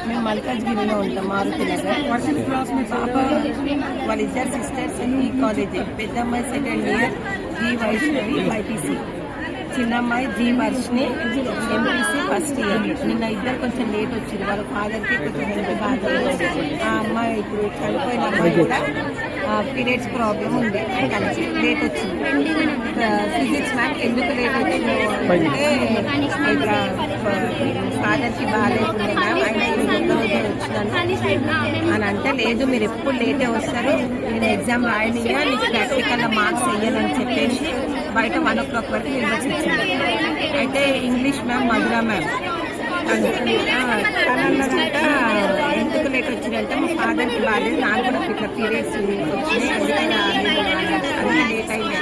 మేము మల్కాజ్గిరిలో ఉంటాం, మారుతి నగర్. పాప వాళ్ళిద్దరు సిస్టర్స్ ఈ కాలేజీ. పెద్ద అమ్మాయి second year G Vaishnavi BiPC, చిన్న అమ్మాయి G Varshini MPC first year. నిన్న ఇద్దరు కొంచెం లేట్ వచ్చింది, వాళ్ళ ఫాదర్కి కొంచెం హెల్త్ బాగా. ఆ అమ్మాయి ఇప్పుడు చనిపోయిన అమ్మాయి కూడా పీరియడ్స్ ప్రాబ్లం ఉంది, కలిసి లేట్ వచ్చింది. ఫిజిక్స్ మ్యామ్ ఎందుకు లేట్ వచ్చిందో అంటే ఇట్లా ఫాదర్కి బాగాలేకుండా మ్యామ్ ఆయన ఒక్కరోజే వచ్చినాను అని అంటే, లేదు మీరు ఎప్పుడు లేటే వస్తారు, నేను ఎగ్జామ్ రాయనియా, నీకు ప్రాక్టికల్లో మార్క్స్ వేయాలని చెప్పేసి బయట 1 o'clock వరకు నిలబడి వచ్చింది. అయితే ఇంగ్లీష్ మ్యామ్ మధురా మ్యామ్ తనన్నదంట ఎందుకు లేట్ వచ్చిందంటే మా ఫాదర్కి బాగాలేదు, నాకు కూడా ఇట్లా పీరియడ్స్ వచ్చినాయి, అందుకని అన్నీ లేట్ అయింది.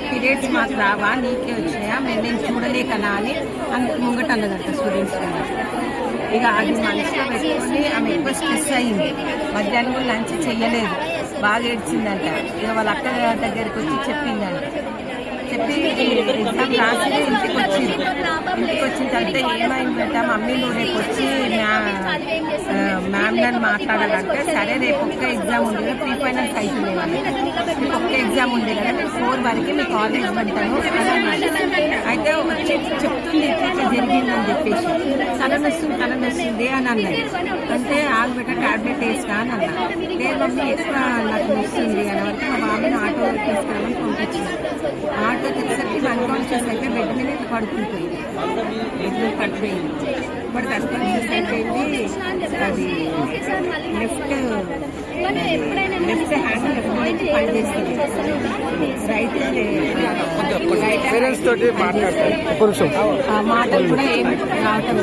పీరియడ్స్ మాకు రావా, నీకే వచ్చినాయా, నేను చూడలేకనా అని అందుకు ముంగట అన్నదంట స్టూడెంట్స్ కదా. ఇక అది మనసులో పెట్టుకొని ఆమె ఎక్కువ స్ట్రెస్ అయ్యింది. మధ్యాహ్నం కూడా లంచ్ చెయ్యలేదు, బాగా ఏడ్చిందంట. ఇక వాళ్ళ అక్క దగ్గరికి వచ్చి చెప్పిందంట. చెప్పి ఎగ్జామ్ రాసి ఇంటికి వచ్చిన తర్వాత ఏమైందంట, మమ్మీ నువ్వు రేపు వచ్చి మ్యామ్ నన్ను మాట్లాడాలంటే, సరే రేపు ఒక్క ఎగ్జామ్ ఉంది కదా, ప్రీ ఫైనల్స్ అవుతుంది వాళ్ళకి, మీకు ఒక్క ఎగ్జామ్ ఉంది కదా, నేను 4 వరకు మీ కాలేజ్ పంటాను అని. అయితే వచ్చి చెప్తుంది ఇట్లా జరిగిందని చెప్పేసి, తలనొస్తుంది అని అన్నది. అంటే ఆల్బెట్ట ట్యాబ్లెట్ వేస్తా అని అన్నా. లేదు మమ్మీ ఎక్కువ నాకు వస్తుంది అని వరకు మా బాబాని ఆటో తీసుకురామని పంపించింది. ఆటో తెచ్చేసరికి అన్కాన్షియస్ అయితే బెడ్ మీద పడుతుంటుంది, బెడ్ మీద పడిపోయింది. బట్ అన్కాన్షియస్ అయిపోయింది. అది లెఫ్ట్ హ్యాండ్ పనిచేస్తుంది, మాటలు కూడా ఏమి రావటం.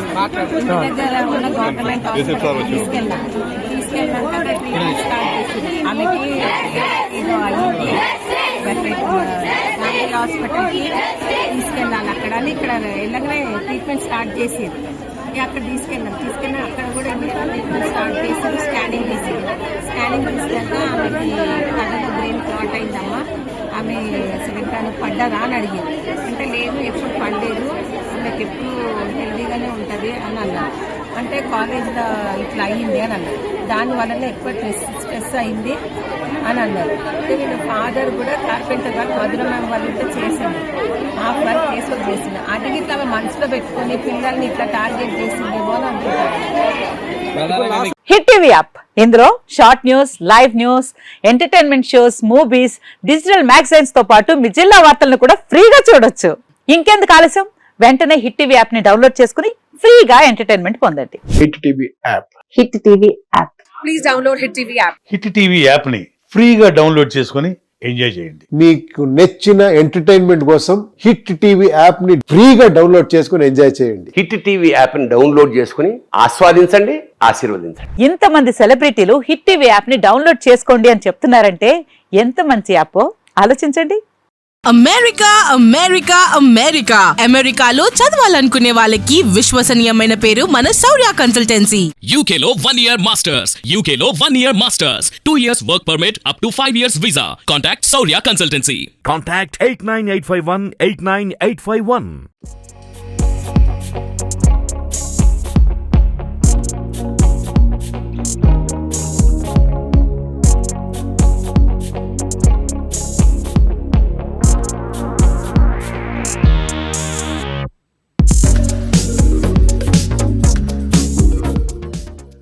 దగ్గర ఉన్న గవర్నమెంట్ హాస్పిటల్ తీసుకెళ్ళాక ట్రీట్మెంట్ స్టార్ట్ చేసింది. ఆమెకి ఏదో అయ్యింది, హాస్పిటల్కి తీసుకెళ్ళాలి అక్కడ అని. ఇక్కడ వెళ్ళగానే ట్రీట్మెంట్ స్టార్ట్ చేసేది. అక్కడ తీసుకెళ్ళి అక్కడ కూడా ట్రీట్మెంట్ స్టార్ట్ చేసి స్కానింగ్ తీసేది. స్కానింగ్ తీసుకెళ్ళా ఆమెకి కళ్ళలో బ్రెయిన్ క్లాట్ అయిందమ్మా, ఆమె అసలు తను పడ్డదా అని అడిగింది. అంటే లేదు ఎప్పుడు పడలేదు, ఆమెకి ఎప్పుడు హెల్దీగానే ఉంటుంది అని అన్నారు. అంటే కాలేజ్లో ఇట్లా అయ్యింది అని అన్నారు. దానివల్లనే ఎక్కువ స్ట్రెస్ అయింది అని అన్నారు. అంటే వీళ్ళ ఫాదర్ కూడా కార్పెంటర్ గారు మధుర మ్యామ్ వాళ్ళతో చేసింది, హాఫ్ వర్క్ కేసులో చేసింది. అది ఇట్లా మనసులో పెట్టుకుని పిల్లల్ని ఇట్లా టార్గెట్ చేసిందేమో అని అనుకుంటారు. హిట్ టీవీ యాప్, ఇందులో short news, live news, entertainment shows, movies, digital magazines తో పాటు మీ జిల్లా వార్తలను కూడా ఫ్రీగా చూడొచ్చు. ఇంకెందుకు ఆలస్యం, వెంటనే హిట్ టీవీ యాప్ ని డౌన్లోడ్ చేసుకుని ఫ్రీగా ఎంటర్టైన్మెంట్ పొందండి. Hit TV app, hit TV app, please download hit TV app. Hit TV app ని ఫ్రీగా డౌన్లోడ్ చేసుకుని ఎంజాయ్ చేయండి. మీకు నచ్చిన ఎంటర్టైన్మెంట్ కోసం హిట్ టీవీ యాప్ ని ఫ్రీగా డౌన్లోడ్ చేసుకుని ఎంజాయ్ చేయండి. హిట్ టీవీ యాప్ ని డౌన్లోడ్ చేసుకుని ఆస్వాదించండి, ఆశీర్వదించండి. ఇంతమంది సెలబ్రిటీలు హిట్ టీవీ యాప్ ని డౌన్లోడ్ చేసుకోండి అని చెప్తున్నారంటే ఎంత మంచి యాప్ ఆలోచించండి. అమెరికా అమెరికా అమెరికా అమెరికాలో చదవాలనుకునే వాళ్ళకి విశ్వసనీయమైన పేరు మన శౌర్య కన్సల్టెన్సీ. UK లో 1 year masters, UK లో 1 year masters, 2 years work permit up to 5 years visa. Contact Saurya Consultancy. Contact 89851 89851.